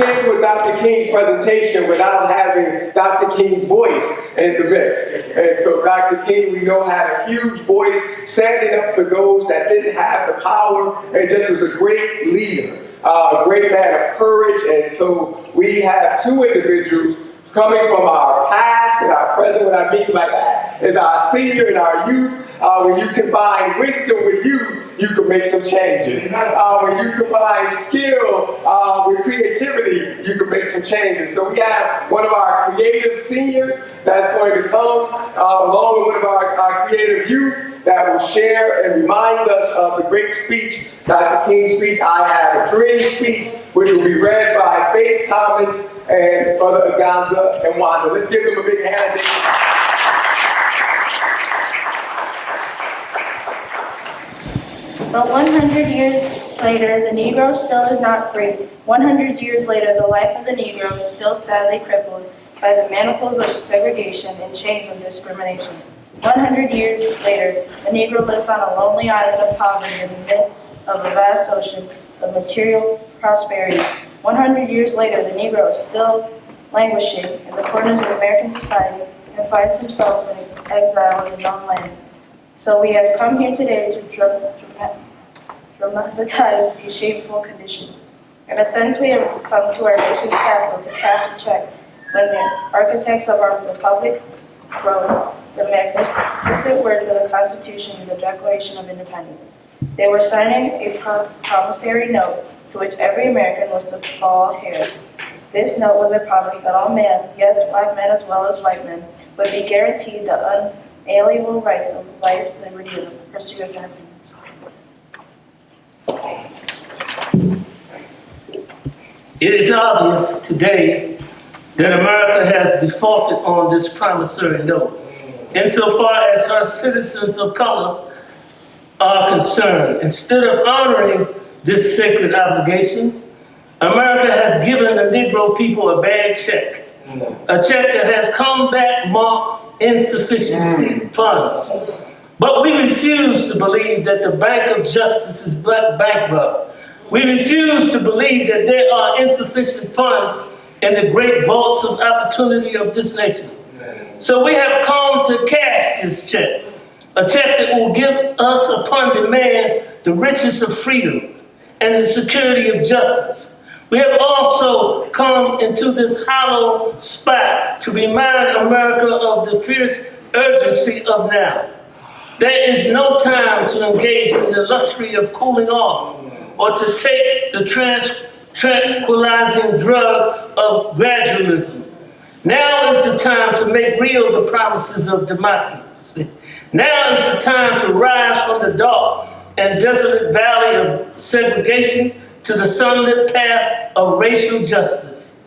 can't do a Dr. King's presentation without having Dr. King's voice in the mix. And so Dr. King, we know, had a huge voice, standing up for those that didn't have the power, and just was a great leader, a great man of courage. And so we have two individuals coming from our past and our present. What I mean by that is our senior and our youth. When you combine wisdom with youth, you can make some changes. When you combine skill with creativity, you can make some changes. So we have one of our creative seniors that's going to come, along with one of our creative youth, that will share and remind us of the great speech, Dr. King's speech, I Have a Dream speech, which will be read by Faith Thomas and Brother Angaza and Mwando. Let's give them a big hand. But 100 years later, the Negro still is not free. 100 years later, the life of the Negro is still sadly crippled by the manacles of segregation and chains of discrimination. 100 years later, the Negro lives on a lonely island of poverty in the midst of a vast ocean of material prosperity. 100 years later, the Negro is still languishing in the corners of American society and finds himself in exile in his own land. So we have come here today to dramatize a shameful condition. In a sense, we have come to our nation's capital to cash a check when the architects of our republic wrote the magnificent words of the Constitution and the Declaration of Independence. They were signing a promissory note to which every American was to fall heir. This note was a promise that all men, yes, black men as well as white men, would be guaranteed the unalienable rights of life, liberty, and the pursuit of happiness. It is obvious today that America has defaulted on this promissory note insofar as her citizens of color are concerned. Instead of honoring this sacred obligation, America has given the Negro people a bad check, a check that has come back marked insufficiency funds. But we refuse to believe that the Bank of Justice is bankrupt. We refuse to believe that there are insufficient funds in the great vaults of opportunity of this nation. So we have come to cash this check, a check that will give us upon demand the riches of freedom and the security of justice. We have also come into this hollow spot to remind America of the fierce urgency of now. There is no time to engage in the luxury of cooling off or to take the tranquilizing drug of gradualism. Now is the time to make real the promises of democracy. Now is the time to rise from the dark and desolate valley of segregation to the sunlit path of racial justice.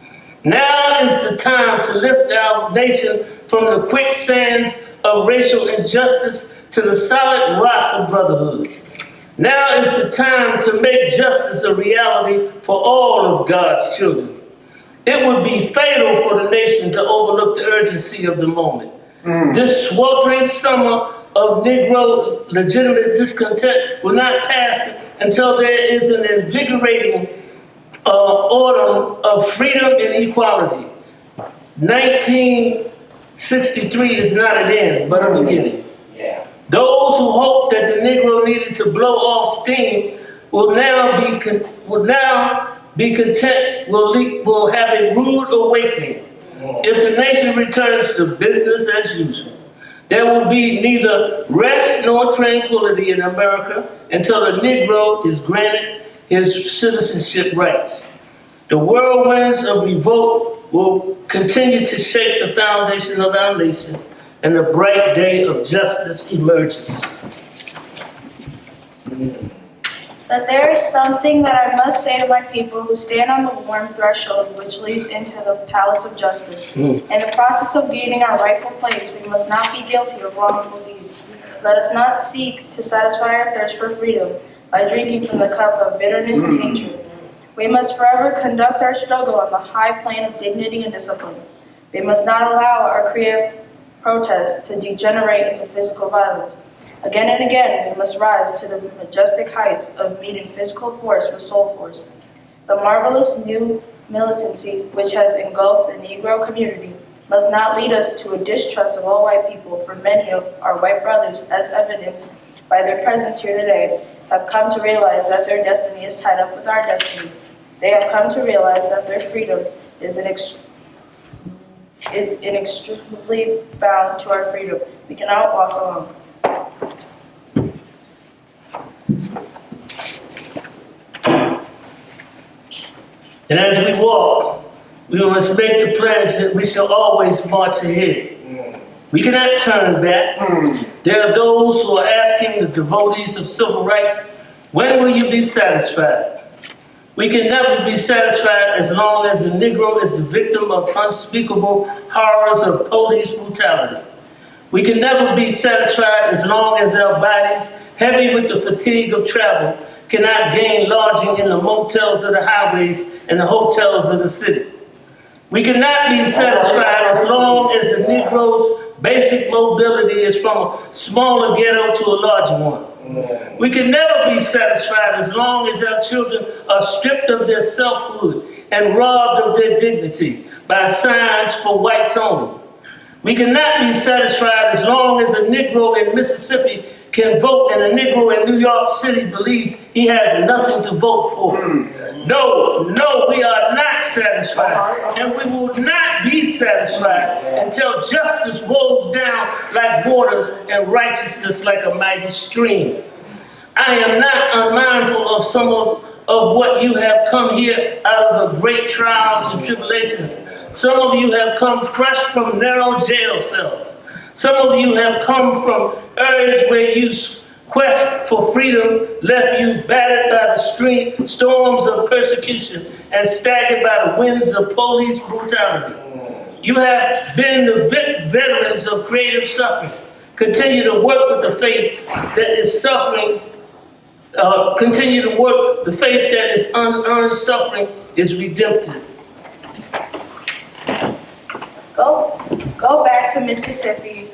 Now is the time to lift our nation from the quicksands of racial injustice to the solid rock of brotherhood. Now is the time to make justice a reality for all of God's children. It would be fatal for the nation to overlook the urgency of the moment. This sweltering summer of Negro legitimate discontent will not pass until there is an invigorating autumn of freedom and equality. 1963 is not an end, but a beginning. Those who hoped that the Negro needed to blow off steam will now be content, will have a rude awakening. If the nation returns to business as usual, there will be neither rest nor tranquility in America until the Negro is granted his citizenship rights. The whirlwinds of revolt will continue to shake the foundation of our nation, and the bright day of justice emerges. But there is something that I must say to my people who stand on the warm threshold which leads into the palace of justice. In the process of gaining our rightful place, we must not be guilty of wrongful deeds. Let us not seek to satisfy our thirst for freedom by drinking from the cup of bitterness and hatred. We must forever conduct our struggle on the high plane of dignity and discipline. We must not allow our creative protest to degenerate into physical violence. Again and again, we must rise to the majestic heights of meeting physical force with soul force. The marvelous new militancy which has engulfed the Negro community must not lead us to a distrust of all white people, for many of our white brothers, as evidenced by their presence here today, have come to realize that their destiny is tied up with our destiny. They have come to realize that their freedom is inextricably bound to our freedom. We cannot walk alone. And as we walk, we must make the pledge that we shall always march ahead. We cannot turn back. There are those who are asking the devotees of civil rights, when will you be satisfied? We can never be satisfied as long as a Negro is the victim of unspeakable horrors of police brutality. We can never be satisfied as long as our bodies, heavy with the fatigue of travel, cannot gain lodging in the motels of the highways and the hotels of the city. We cannot be satisfied as long as the Negro's basic mobility is from a smaller ghetto to a larger one. We can never be satisfied as long as our children are stripped of their selfhood and robbed of their dignity by signs for whites only. We cannot be satisfied as long as a Negro in Mississippi can vote and a Negro in New York City believes he has nothing to vote for. No, we are not satisfied. And we will not be satisfied until justice rolls down like waters and righteousness like a mighty stream. I am not unmindful of some of what you have come here out of the great trials and tribulations. Some of you have come fresh from narrow jail cells. Some of you have come from areas where your quest for freedom left you battered by the storms of persecution and staggered by the winds of police brutality. You have been the veterans of creative suffering. Continue to work with the faith that is suffering. Continue to work. The faith that is unearned suffering is redemptive. Go back to Mississippi.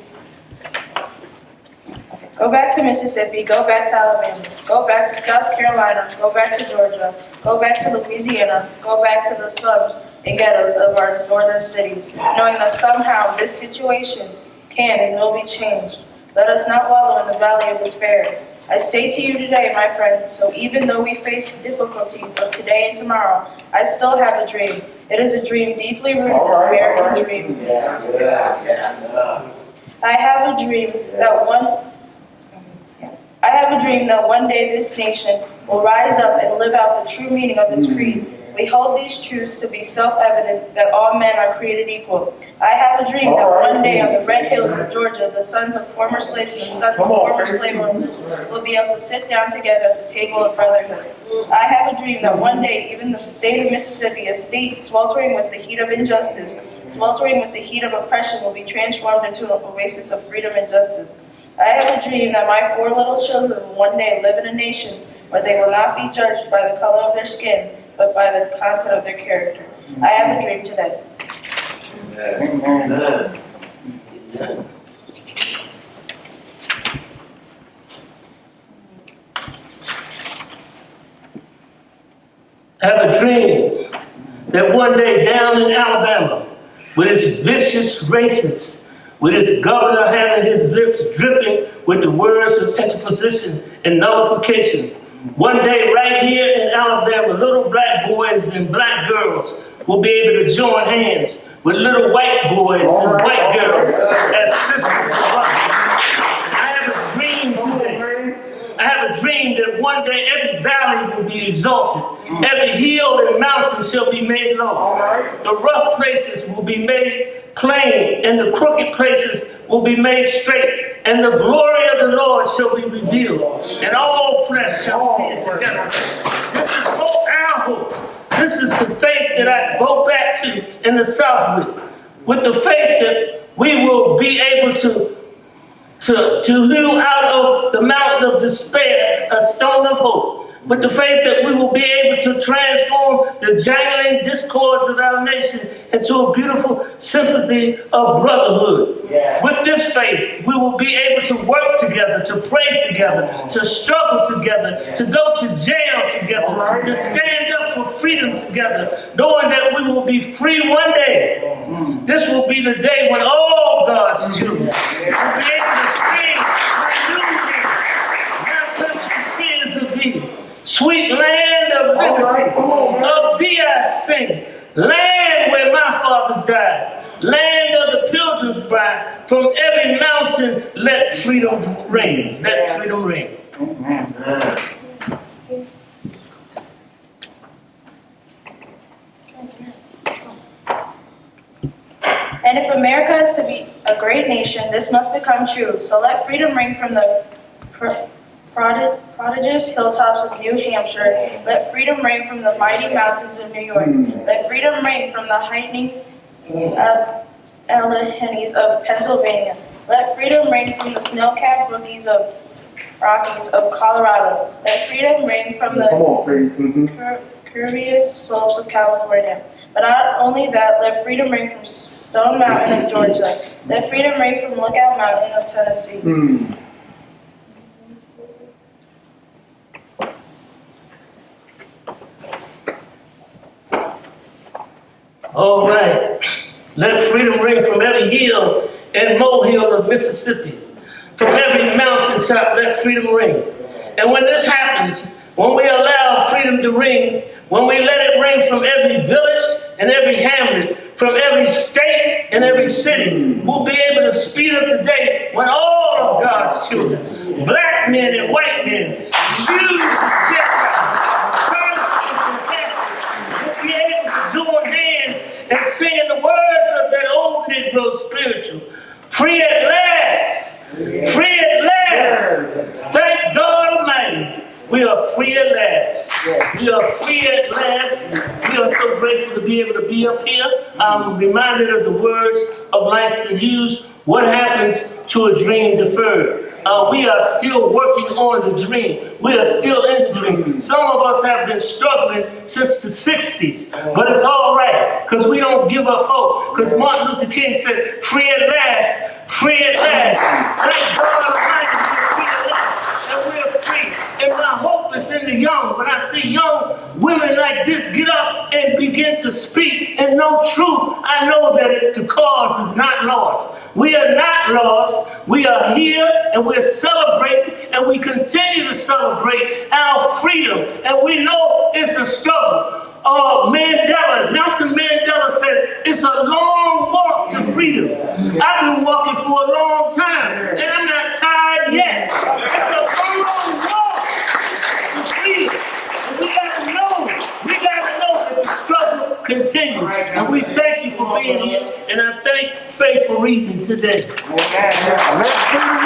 Go back to Mississippi. Go back to Alabama. Go back to South Carolina. Go back to Georgia. Go back to Louisiana. Go back to the slums and ghettos of our northern cities, knowing that somehow this situation can and will be changed. Let us not wallow in the valley of despair. I say to you today, my friends, so even though we face the difficulties of today and tomorrow, I still have a dream. It is a dream deeply rooted in the American dream. I have a dream that one day this nation will rise up and live out the true meaning of its creed. We hold these truths to be self-evident, that all men are created equal. I have a dream that one day on the red hills of Georgia, the sons of former slaves and the sons of former slave owners will be able to sit down together at the table of brotherhood. I have a dream that one day even the state of Mississippi, a state sweltering with the heat of injustice, sweltering with the heat of oppression, will be transformed into an oasis of freedom and justice. I have a dream that my 4 little children will one day live in a nation where they will not be judged by the color of their skin, but by the content of their character. I have a dream today. Amen. I have a dream that one day down in Alabama, with its vicious racists, with its governor having his lips dripping with the words of interposition and nullification, one day right here in Alabama, little black boys and black girls will be able to join hands with little white boys and white girls as sisters and brothers. I have a dream today. I have a dream that one day every valley will be exalted. Every hill and mountain shall be made low. The rough places will be made plain, and the crooked places will be made straight. And the glory of the Lord shall be revealed, and all flesh shall see it together. This is our hope. This is the faith that I go back to in the South with the faith that we will be able to hew out of the mountain of despair a stone of hope. with the faith that we will be able to transform the jangling discords of our nation into a beautiful symphony of brotherhood. Yeah. With this faith, we will be able to work together, to pray together, to struggle together, to go to jail together, to stand up for freedom together, knowing that we will be free one day. This will be the day when all God's children will be able to sing hallelujah, now country tears of thee, sweet land of liberty, of thee I sing, land where my fathers died, land of the pilgrim's bride, from every mountain let freedom reign, let freedom reign. And if America is to be a great nation, this must become true. So let freedom ring from the prodigious hilltops of New Hampshire. Let freedom ring from the mighty mountains of New York. Let freedom ring from the heightening Alleghenies of Pennsylvania. Let freedom ring from the snow-capped Rockies of Colorado. Let freedom ring from the curvious slopes of California. But not only that, let freedom ring from Stone Mountain of Georgia. Let freedom ring from Lookout Mountain of Tennessee. All right. Let freedom ring from every hill and molehill of Mississippi. From every mountaintop, let freedom ring. And when this happens, when we allow freedom to ring, when we let it ring from every village and every hamlet, from every state and every city, we'll be able to speed up the day when all of God's children, black men and white men, Jews and Gentiles, Protestants and Catholics, will be able to join hands and sing in the words of that old Negro spiritual, free at last, free at last, thank God Almighty. We are free at last. We are free at last. We are so grateful to be able to be up here. I'm reminded of the words of Langston Hughes, what happens to a dream deferred? We are still working on the dream. We are still in the dream. Some of us have been struggling since the 60s, but it's all right, because we don't give up hope. Because Martin Luther King said, free at last, free at last. Thank God Almighty, we're free at last, and we're free. And my hope is in the young. When I see young women like this get up and begin to speak and know truth, I know that the cause is not lost. We are not lost. We are here and we're celebrating, and we continue to celebrate our freedom. And we know it's a struggle. Nelson Mandela said, it's a long walk to freedom. I've been walking for a long time, and I'm not tired yet. It's a long walk to freedom. And we gotta know that the struggle continues. And we thank you for being here, and I thank Faith for reading today. Let's